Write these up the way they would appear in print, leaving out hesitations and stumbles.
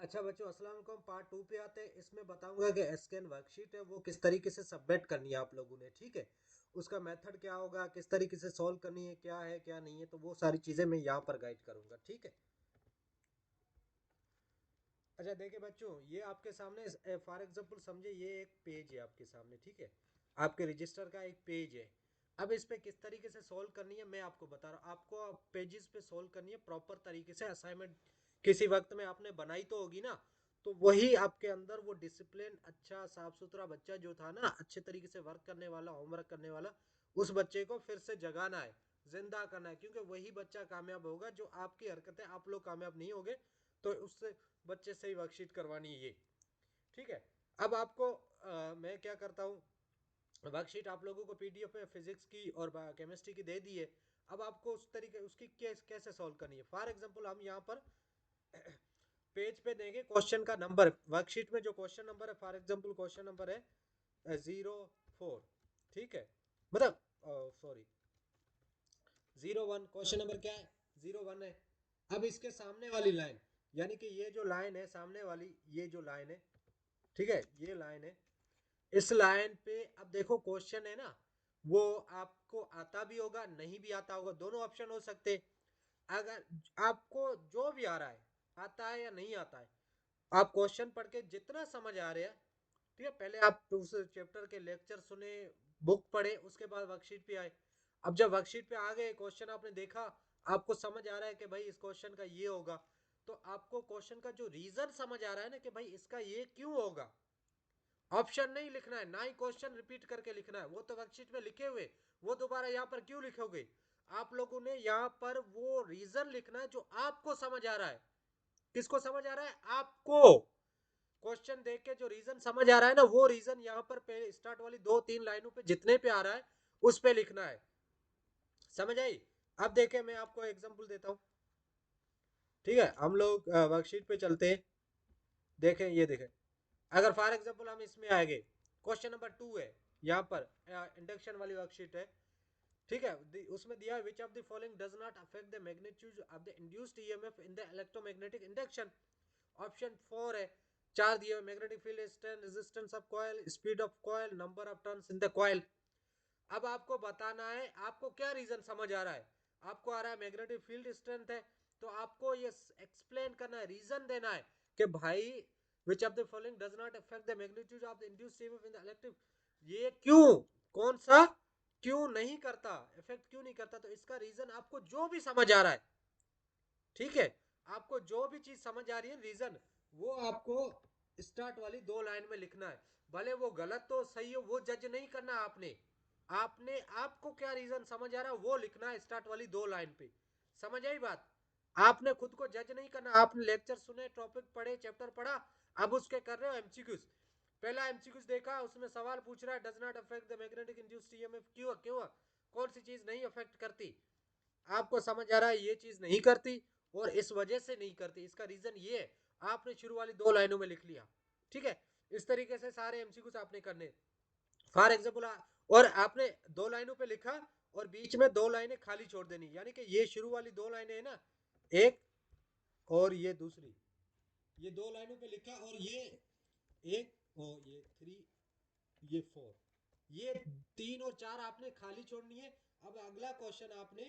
अच्छा बच्चों, अस्सलाम वालेकुम। पार्ट 2 पे आते हैं। इसमें बताऊंगा कि एसकेएन वर्कशीट है वो किस तरीके से सबमिट करनी है आप लोगों ने, ठीक है। उसका मेथड क्या होगा, किस तरीके से सॉल्व करनी है क्या नहीं है, तो वो सारी चीज़ें मैं यहाँ पर गाइड करूंगा, ठीक है। अच्छा देखिए बच्चों, ये आपके सामने फॉर एग्जांपल समझे ये एक पेज है आपके सामने, ठीक है। आपके रजिस्टर का एक पेज है। अब इस पे किस तरीके से सॉल्व करनी है मैं आपको बता रहा हूँ। आपको पेजेस पे सॉल्व करनी है प्रॉपर तरीके से। असाइनमेंट किसी वक्त में आपने बनाई तो होगी ना, तो वही आपके अंदर वो डिसिप्लिन, अच्छा साफ सुथरा बच्चा जो था ना, अच्छे तरीके से वर्क करने वाला, होमवर्क करने वाला, उस बच्चे को फिर से जगाना है, जिंदा करना है। क्योंकि वही बच्चा कामयाब होगा जो आपकी हरकतें, आप लोग कामयाब नहीं होगे तो उससे बच्चे से ही वर्कशीट करवानी है ये, ठीक है। अब आपको मैं क्या करता हूँ, वर्कशीट आप लोगों को पीडीएफ में फिजिक्स की और केमिस्ट्री की दे दी है। अब आपको उस तरीके उसकी कैसे सॉल्व करनी है। फॉर एग्जांपल हम यहाँ पर पेज पे देंगे क्वेश्चन का नंबर। वर्कशीट में जो क्वेश्चन नंबर है, फॉर एग्जांपल क्वेश्चन नंबर है 04, ठीक है। मतलब सॉरी 01, क्वेश्चन नंबर क्या है, 01 है। अब इसके सामने वाली लाइन, यानी कि ये जो लाइन है सामने वाली, ये जो लाइन है, ठीक है, ये लाइन है। इस लाइन पे अब देखो क्वेश्चन है ना, वो आपको आता भी होगा नहीं भी आता होगा, दोनों ऑप्शन हो सकते। अगर आपको जो भी आ रहा है, आता है या नहीं आता है, आप क्वेश्चन पढ़ के जितना समझ आ रहा है, ठीक है, पहले आप उस चैप्टर के लेक्चर सुने, बुक पढ़े, उसके बाद वर्कशीट पे आए। अब जब वर्कशीट पे आ गए, क्वेश्चन आपने देखा, आपको समझ आ रहा है कि भाई इस क्वेश्चन का ये होगा, तो आपको क्वेश्चन का जो रीजन समझ आ रहा है ना कि भाई इसका ये क्यों होगा, ऑप्शन नहीं लिखना है, ना ही क्वेश्चन रिपीट करके लिखना है, वो तो वर्कशीट में लिखे हुए, वो दोबारा यहाँ पर क्यों लिखोगे। आप लोगों ने यहाँ पर वो रीजन लिखना है जो आपको समझ आ रहा है। किसको समझ आ रहा है, आपको। क्वेश्चन देख के जो रीजन समझ आ रहा है ना, वो रीजन यहाँ पर स्टार्ट वाली 2-3 लाइनों पे जितने पे आ रहा है उस पे लिखना है। समझ आई। अब देखे मैं आपको एग्जांपल देता हूँ, ठीक है। हम लोग वर्कशीट पे चलते हैं। देखें, ये देखें, अगर फॉर एग्जांपल हम इसमें आएंगे, क्वेश्चन नंबर 2 है, यहाँ पर इंडक्शन वाली वर्कशीट है, ठीक है। उसमें दिया है which of the following does not affect the magnitude of the induced EMF in the electromagnetic induction. Option 4 है, चार दिए हुए, magnetic field strength, resistance of coil, speed of coil, number of turns in the coil. अब आपको बताना है आपको क्या रीजन समझ आ रहा है। आपको आ रहा है मैग्नेटिक फील्ड स्ट्रेंथ है, तो आपको ये एक्सप्लेन करना है, रीजन देना है कि भाई which of the following does not affect the magnitude of the induced EMF in the electric. ये क्यों, कौन सा क्यों नहीं करता, इफेक्ट क्यों नहीं करता, तो इसका रीजन आपको जो भी समझ आ रहा है, ठीक है। आपको जो भी चीज समझ आ रही है रीजन, वो आपको स्टार्ट वाली 2 लाइन में लिखना है। भले वो गलत तो सही हो, वो जज नहीं करना आपने। आपने आपको क्या रीजन समझ आ रहा है वो लिखना है स्टार्ट वाली 2 लाइन पे। समझ आई बात। आपने खुद को जज नहीं करना। आपने लेक्चर सुने, टॉपिक पढ़े, चैप्टर पढ़ा, अब उसके कर रहे हो एमसीक्यूज। पहला एमसीक्यूज देखा, उसमें सवाल पूछ रहा है does not affect the magnetic induced EMF, क्यों क्यों, कौन सी चीज नहीं अफेक्ट करती। आपको समझ आ रहा है ये चीज नहीं करती और इस वजह से नहीं करती, इसका रीजन ये है। आपने शुरू वाली 2 लाइनों में लिख लिया, ठीक है। इस तरीके से सारे एमसीक्यूज आपने करने। फॉर एग्जाम्पल, और आपने 2 लाइनों पे लिखा और बीच में 2 लाइनें खाली छोड़ देनी, यानी कि ये शुरू वाली 2 लाइनें है ना, एक और ये दूसरी, ये 2 लाइनों पे लिखा, और ये एक और ये 3, ये 4, ये 3 और 4 आपने खाली छोड़नी है। अब अगला क्वेश्चन आपने,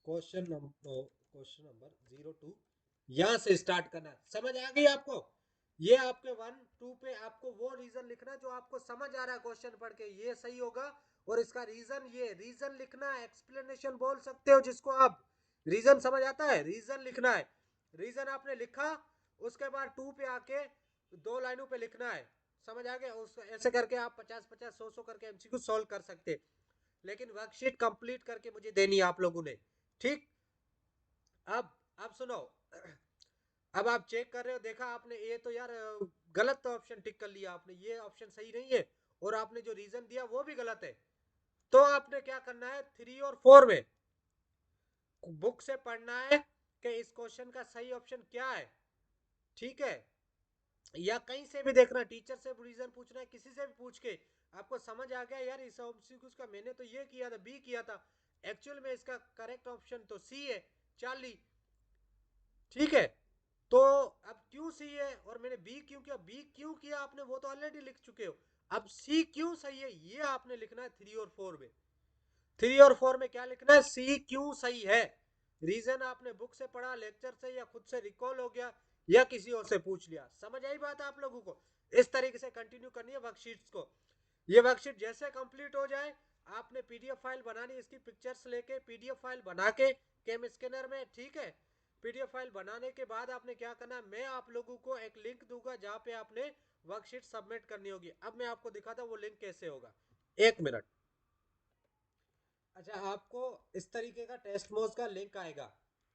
क्वेश्चन नंबर 02 यहां से स्टार्ट करना है। समझ आ गई आपको। ये आपके 1-2 पे आपको वो रीजन लिखना है जो आपको समझ आ रहा है क्वेश्चन पढ़ के, ये सही होगा और इसका रीजन, ये रीजन लिखना है। एक्सप्लेनेशन बोल सकते हो जिसको आप, रीजन समझ आता है, रीजन लिखना है। रीजन आपने लिखा, उसके बाद 2 पे आके 2 लाइनों पे लिखना है। समझ आ गया। उस ऐसे करके आप 50-50, 100-100 करके एमसीक्यू सॉल्व कर सकते हैं। लेकिन वर्कशीट कंप्लीट करके मुझे देनी है आप लोगों ने, ठीक। अब सुनो, अब आप चेक कर रहे हो, देखा आपने ये तो यार गलत ऑप्शन टिक कर लिया आपने, ये ऑप्शन सही नहीं है, और आपने जो रीजन दिया वो भी गलत है। तो आपने क्या करना है, 3 और 4 में बुक से पढ़ना है कि इस क्वेश्चन का सही ऑप्शन क्या है, ठीक है। या कहीं से भी देखना, टीचर से रीजन पूछना है, किसी से भी पूछ के आपको समझ आ गया यार इस ऑप्शन का मैंने तो ये किया था, बी किया था, एक्चुअल में इसका करेक्ट ऑप्शन तो सी है, चार्ली, ठीक है। तो अब क्यों क्यों सी है और मैंने बी क्यों किया, बी क्यों किया आपने वो तो ऑलरेडी लिख चुके हो। अब सी क्यों सही है ये आपने लिखना है 3 और 4 में। 3 और 4 में क्या लिखना है, सी क्यों सही है। रीजन आपने बुक से पढ़ा, लेक्चर से, या खुद से रिकॉल हो गया, या किसी और से पूछ लिया। समझ आई बात आप लोगों को। इस तरीके से कंटिन्यू करनी है वर्कशीट्स को। ये वर्कशीट जैसे कंप्लीट हो जाए आपने पीडीएफ फाइल बनानी, इसकी पिक्चर्स लेके पीडीएफ फाइल बना के केम स्कैनर में, ठीक है। पीडीएफ फाइल बनाने के बाद आपने क्या करना है, मैं आप लोगों को एक लिंक दूंगा जहां पे आपने वर्कशीट सबमिट करनी होगी। अब मैं आपको दिखाता हूं वो लिंक कैसे होगा, 1 मिनट। अच्छा, आपको इस तरीके का टेस्ट मोड्स का लिंक आएगा,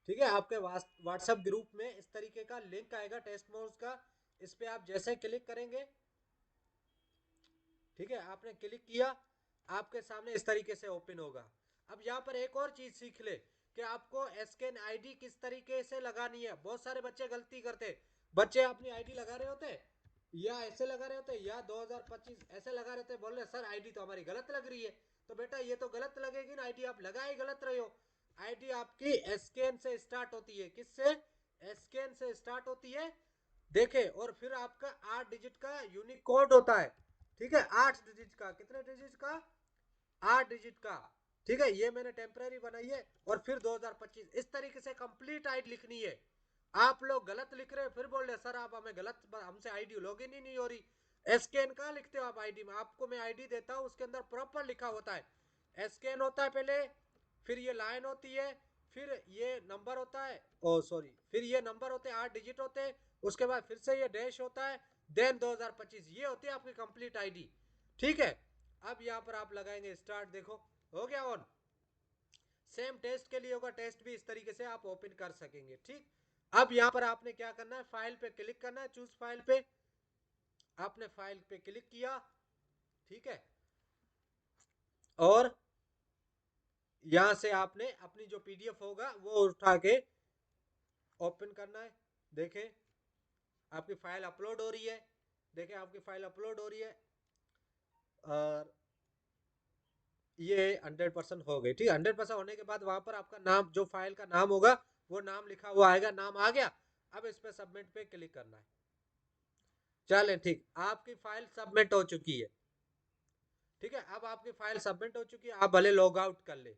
ठीक है। आपके व्हाट्सएप ग्रुप में इस तरीके का लिंक आएगा टेस्ट मोड्स का। इस पे आप जैसे क्लिक करेंगे, ठीक है, आपने क्लिक किया, आपके सामने इस तरीके से ओपन होगा। अब यहाँ पर एक और चीज सीख ले कि आपको एसकेन आईडी किस तरीके से लगानी है। बहुत सारे बच्चे गलती करते, बच्चे अपनी आईडी लगा रहे होते, या ऐसे लगा रहे होते, या 2025 ऐसे लगा रहे थे, बोल रहे सर आईडी तो हमारी गलत लग रही है। तो बेटा ये तो गलत लगेगी ना, आईडी आप लगा ही गलत रहे हो। आईडी आपकी एसकेन से स्टार्ट होती है, किससे, एसकेन से स्टार्ट होती है, देखे, और फिर आपका 8 डिजिट का यूनिक कोड होता है, ठीक है। 8 डिजिट का, कितने डिजिट का, 8 डिजिट का, ठीक है। ये मैंने टेम्पररी बनाई है। और फिर 2025 इस तरीके से कंप्लीट आईडी लिखनी है। आप लोग गलत लिख रहे हैं, फिर बोल रहे सर आप हमें गलत, हमसे आईडी लॉगिन ही नहीं हो रही। एसकेन कहाँ लिखते हो आप आईडी में, आपको मैं आईडी देता हूं उसके अंदर प्रॉपर लिखा होता है। एसकेन होता है पहले, फिर ये लाइन होती है, फिर ये नंबर होता है, ओ सॉरी, फिर ये नंबर होते हैं, 8 डिजिट होते हैं, उसके बाद फिर से ये डैश होता है, देन 2025, ये होती है आपकी कंप्लीट आईडी, ठीक है। अब यहाँ पर आप लगाएंगे स्टार्ट, देखो हो गया ऑन। सेम टेस्ट के लिए होगा, टेस्ट भी इस तरीके से आप ओपन कर सकेंगे, ठीक। अब यहाँ पर आपने क्या करना है, फाइल पे क्लिक करना है, चूज फाइल पे, आपने फाइल पे क्लिक किया, ठीक है। और यहां से आपने अपनी जो पीडीएफ होगा वो उठा के ओपन करना है। देखें आपकी फाइल अपलोड हो रही है, देखें आपकी फाइल अपलोड हो रही है, और ये 100% हो गई, ठीक है। 100% होने के बाद वहां पर आपका नाम, जो फाइल का नाम होगा वो नाम लिखा हुआ आएगा, नाम आ गया। अब इस पे सबमिट पे क्लिक करना है। चलें, ठीक, आपकी फाइल सबमिट हो चुकी है, ठीक है। अब आपकी फाइल सबमिट हो चुकी है, आप भले लॉग आउट कर ले।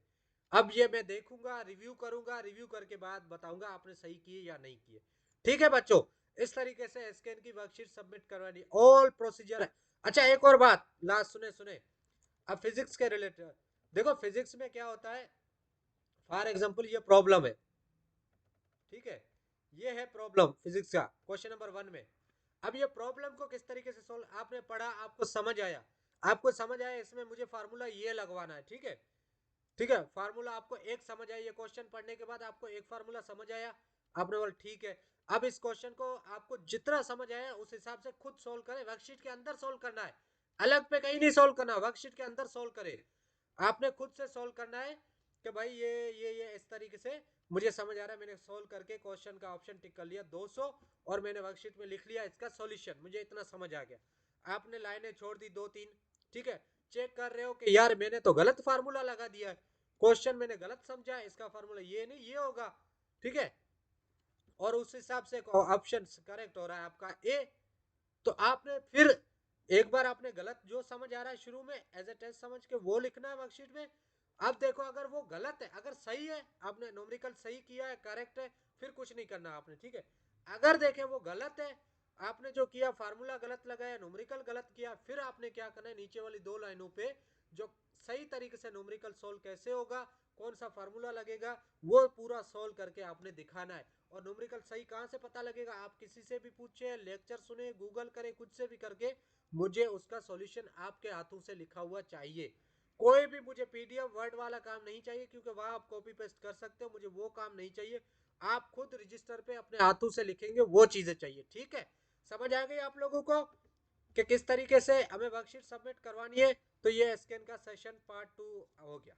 अब ये मैं देखूंगा, रिव्यू करूंगा, रिव्यू करके बाद बताऊंगा आपने सही किए या नहीं किए, ठीक है बच्चों। इस तरीके से स्कैन की वर्कशीट सबमिट करवानी, ऑल प्रोसीजर है। अच्छा एक और बात, लास्ट सुने सुने, अब फिजिक्स के रिलेटेड देखो, फिजिक्स में क्या होता है, फॉर एग्जाम्पल ये प्रॉब्लम है, ठीक है, ये है प्रॉब्लम फिजिक्स का क्वेश्चन नंबर 1 में। अब ये प्रॉब्लम को किस तरीके से सोल्व, आपने पढ़ा, आपको समझ आया, आपको समझ आया इसमें मुझे फार्मूला ये लगवाना है, ठीक है, ठीक है। फार्मूला आपको एक समझ आया, ये क्वेश्चन पढ़ने के बाद आपको एक फार्मूला समझ आया, आपने बोला ठीक है। अब इस क्वेश्चन को आपको जितना समझ आया उस हिसाब से खुद सोल्व करें, वर्कशीट के अंदर सोल्व करना है, अलग पे कहीं नहीं सोल्व करना, वर्कशीट के अंदर सोल्व करें। आपने खुद से सोल्व करना है कि भाई ये इस तरीके से मुझे समझ आ रहा है, मैंने सोल्व करके क्वेश्चन का ऑप्शन टिक कर लिया 200, और मैंने वर्कशीट में लिख लिया इसका सॉल्यूशन, मुझे इतना समझ आ गया। आपने लाइनें छोड़ दी 2-3, ठीक है, चेक कर रहे हो कि यार मैंने तो गलत फार्मूला लगा दिया है, क्वेश्चन मैंने गलत समझा, इसका फार्मूला ये नहीं ये होगा, ठीक है, और उस हिसाब से ऑप्शन करेक्ट हो रहा है आपका ए। तो आपने फिर एक बार आपने गलत जो समझ आ रहा है शुरू में एज ए टेस्ट समझ के वो लिखना है वर्कशीट में। अब देखो अगर वो गलत है, अगर सही है, आपने न्यूमेरिकल सही किया है, करेक्ट है, फिर कुछ नहीं करना आपने, ठीक है। अगर देखे वो गलत है, आपने जो किया फार्मूला गलत लगाया, न्यूमेरिकल गलत किया, फिर आपने क्या करना है, नीचे वाली 2 लाइनों पे जो सही तरीके से न्यूमेरिकल सोल्व कैसे होगा, कौन सा फार्मूला लगेगा, वो पूरा सोल्व करके आपने दिखाना है। और न्यूमेरिकल सही कहां से पता लगेगा, आप किसी से भी पूछे, लेक्चर सुने, गूगल करे, कुछ से भी करके मुझे उसका सॉल्यूशन आपके हाथों से लिखा हुआ चाहिए। कोई भी मुझे पीडीएफ वर्ड वाला काम नहीं चाहिए, क्योंकि वहां आप कॉपी पेस्ट कर सकते हो, मुझे वो काम नहीं चाहिए। आप खुद रजिस्टर पे अपने हाथों से लिखेंगे वो चीजें चाहिए, ठीक है। समझ आ गई आप लोगों को कि किस तरीके से हमें वर्कशीट सबमिट करवानी है। तो ये स्कैन का सेशन पार्ट 2 हो गया।